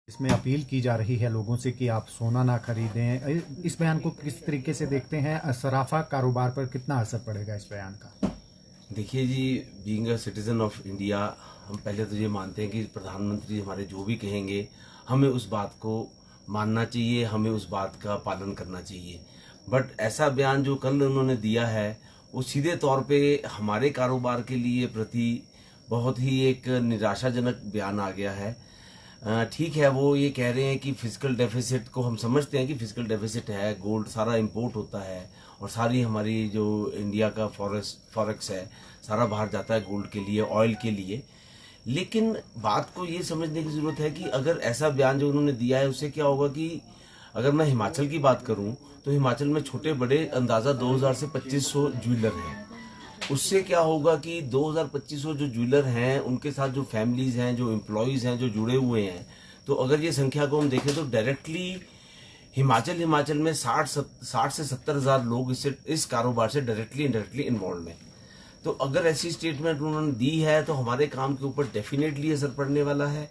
इसमें अपील की जा रही है लोगों से कि आप सोना ना खरीदें। इस बयान को किस तरीके से देखते हैं? सराफा कारोबार पर कितना असर पड़ेगा इस बयान का? देखिए जी, being a citizen of India, हम पहले तो ये मानते हैं कि प्रधानमंत्री हमारे जो भी कहेंगे हमें उस बात को मानना चाहिए, हमें उस बात का पालन करना चाहिए। बट ऐसा बयान जो कल उन्होंने दिया है वो सीधे तौर पे हमारे कारोबार के लिए प्रति बहुत ही एक निराशाजनक बयान आ गया है। ठीक है, वो ये कह रहे हैं कि फिजिकल डेफिसिट को हम समझते हैं कि फिजिकल डेफिसिट है, गोल्ड सारा इंपोर्ट होता है और सारी हमारी जो इंडिया का फॉरेक्स है सारा बाहर जाता है गोल्ड के लिए, ऑयल के लिए। लेकिन बात को ये समझने की जरूरत है कि अगर ऐसा बयान जो उन्होंने दिया है उससे क्या होगा कि अगर मैं हिमाचल की बात करूं तो हिमाचल में छोटे बड़े अंदाजा 2000 से 2500 ज्वेलर हैं। उससे क्या होगा कि 2000-2500 जो ज्वेलर हैं उनके साथ जो फैमिलीज हैं, जो एम्प्लॉयज हैं, जो जुड़े हुए हैं, तो अगर ये संख्या को हम देखें तो डायरेक्टली हिमाचल में 60 से 70 हजार लोग इस कारोबार से डायरेक्टली इनडायरेक्टली इन्वॉल्व हैं। तो अगर ऐसी स्टेटमेंट उन्होंने दी है तो हमारे काम के ऊपर डेफिनेटली असर पड़ने वाला है।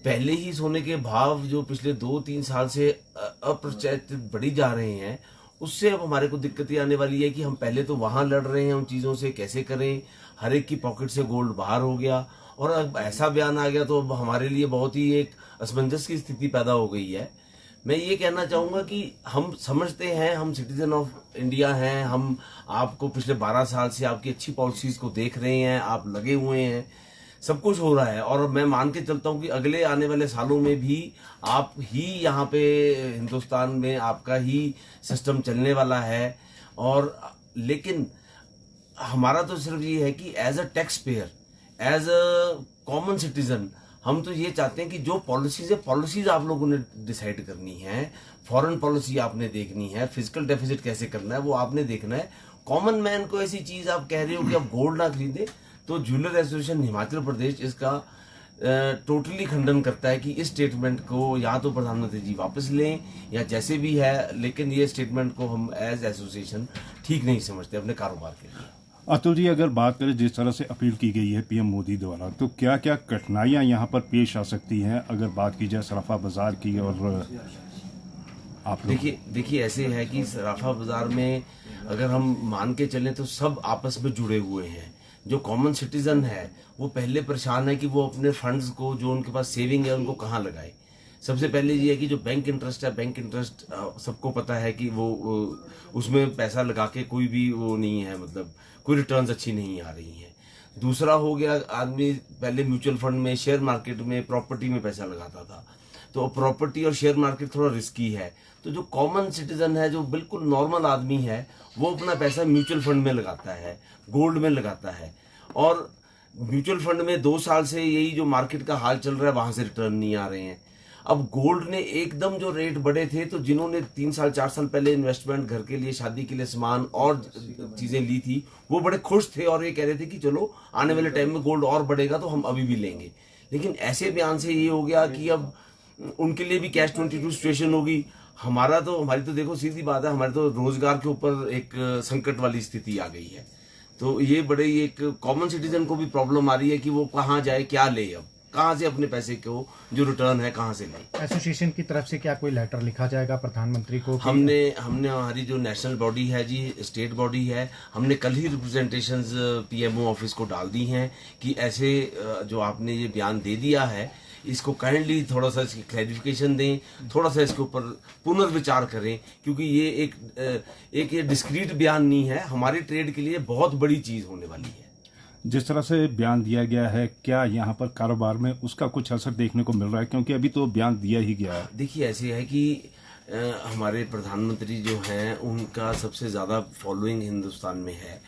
पहले ही सोने के भाव जो पिछले 2-3 साल से अप्रत्याशित बढ़ी जा रहे हैं, उससे अब हमारे को दिक्कत ये आने वाली है कि हम पहले तो वहां लड़ रहे हैं उन चीजों से, कैसे करें, हर एक की पॉकेट से गोल्ड बाहर हो गया और अब ऐसा बयान आ गया तो अब हमारे लिए बहुत ही एक असमंजस की स्थिति पैदा हो गई है। मैं ये कहना चाहूंगा कि हम समझते हैं, हम सिटीजन ऑफ इंडिया हैं, हम आपको पिछले 12 साल से आपकी अच्छी पॉलिसीज को देख रहे हैं, आप लगे हुए हैं, सब कुछ हो रहा है और मैं मान के चलता हूं कि अगले आने वाले सालों में भी आप ही यहाँ पे हिंदुस्तान में आपका ही सिस्टम चलने वाला है। और लेकिन हमारा तो सिर्फ ये है कि as a tax payer, as a common citizen, हम तो ये चाहते हैं कि जो पॉलिसीज है, पॉलिसीज आप लोगों ने डिसाइड करनी है, फॉरेन पॉलिसी आपने देखनी है, फिजिकल डेफिसिट कैसे करना है वो आपने देखना है। कॉमन मैन को ऐसी चीज आप कह रहे हो कि आप गोल्ड ना खरीदे, तो ज्वेलर एसोसिएशन हिमाचल प्रदेश इसका टोटली खंडन करता है कि इस स्टेटमेंट को या तो प्रधानमंत्री जी वापस लें या जैसे भी है, लेकिन ये स्टेटमेंट को हम एज एसोसिएशन ठीक नहीं समझते अपने कारोबार के लिए। अतुल जी, अगर बात करें जिस तरह से अपील की गई है पीएम मोदी द्वारा, तो क्या क्या कठिनाइयां यहां पर पेश आ सकती हैं अगर बात की जाए सराफा बाजार की? और आप देखिए ऐसे है कि सराफा बाजार में अगर हम मान के चलें तो सब आपस में जुड़े हुए हैं। जो कॉमन सिटीजन है वो पहले परेशान है कि वो अपने फंड्स को, जो उनके पास सेविंग है, उनको कहाँ लगाए। सबसे पहले ये है कि जो बैंक इंटरेस्ट है, बैंक इंटरेस्ट सबको पता है कि वो उसमें पैसा लगा के कोई भी वो नहीं है, मतलब कोई रिटर्न्स अच्छी नहीं आ रही हैं। दूसरा हो गया, आदमी पहले म्यूचुअल फंड में, शेयर मार्केट में, प्रॉपर्टी में पैसा लगाता था, तो प्रॉपर्टी और शेयर मार्केट थोड़ा रिस्की है। तो जो कॉमन सिटीजन है, जो बिल्कुल नॉर्मल आदमी है, वो अपना पैसा म्यूचुअल फंड में लगाता है, गोल्ड में लगाता है। और म्यूचुअल फंड में 2 साल से यही जो मार्केट का हाल चल रहा है, वहां से रिटर्न नहीं आ रहे हैं। अब गोल्ड ने एकदम जो रेट बढ़े थे, तो जिन्होंने 3 साल 4 साल पहले इन्वेस्टमेंट, घर के लिए, शादी के लिए सामान और चीजें ली थी, वो बड़े खुश थे और ये कह रहे थे कि चलो आने वाले टाइम में गोल्ड और बढ़ेगा तो हम अभी भी लेंगे। लेकिन ऐसे बयान से ये हो गया कि अब उनके लिए भी कैश 22 सिचुएशन होगी। हमारी तो देखो सीधी बात है, हमारे तो रोजगार के ऊपर एक संकट वाली स्थिति आ गई है। तो ये बड़े एक कॉमन सिटीजन को भी प्रॉब्लम आ रही है कि वो कहाँ जाए, क्या ले, अब कहाँ से अपने पैसे को जो रिटर्न है कहाँ से ले। एसोसिएशन की तरफ से क्या कोई लेटर लिखा जाएगा प्रधानमंत्री को? हमने हमारी जो नेशनल बॉडी है जी, स्टेट बॉडी है, हमने कल ही रिप्रेजेंटेशंस पीएमओ ऑफिस को डाल दी हैं कि ऐसे जो आपने ये बयान दे दिया है, इसको काइंडली थोड़ा सा इसकी क्लैरिफिकेशन दें, थोड़ा सा इसके ऊपर पुनर्विचार करें, क्योंकि ये एक ये डिस्क्रीट बयान नहीं है, हमारी ट्रेड के लिए बहुत बड़ी चीज होने वाली है। जिस तरह से बयान दिया गया है, क्या यहाँ पर कारोबार में उसका कुछ असर देखने को मिल रहा है? क्योंकि अभी तो बयान दिया ही गया है। देखिए ऐसे है कि हमारे प्रधानमंत्री जो हैं उनका सबसे ज्यादा फॉलोइंग हिंदुस्तान में है।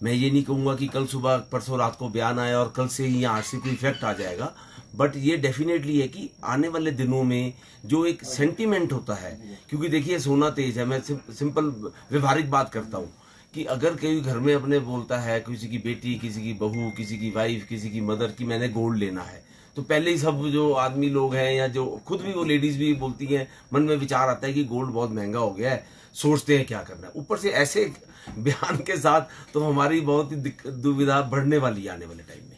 मैं ये नहीं कहूंगा कि कल सुबह परसों रात को बयान आया और कल से ही यहाँ से कोई इफेक्ट आ जाएगा, बट ये डेफिनेटली है कि आने वाले दिनों में जो एक सेंटीमेंट होता है, क्योंकि देखिए सोना तेज है, मैं सिंपल व्यवहारिक बात करता हूँ कि अगर कोई घर में अपने बोलता है, किसी की बेटी, किसी की बहू, किसी की वाइफ, किसी की मदर, कि मैंने गोल्ड लेना है, तो पहले ही सब जो आदमी लोग हैं या जो खुद भी वो लेडीज भी बोलती हैं, मन में विचार आता है कि गोल्ड बहुत महंगा हो गया है, सोचते हैं क्या करना है। ऊपर से ऐसे बयान के साथ तो हमारी बहुत ही दुविधा बढ़ने वाली है आने वाले टाइम में।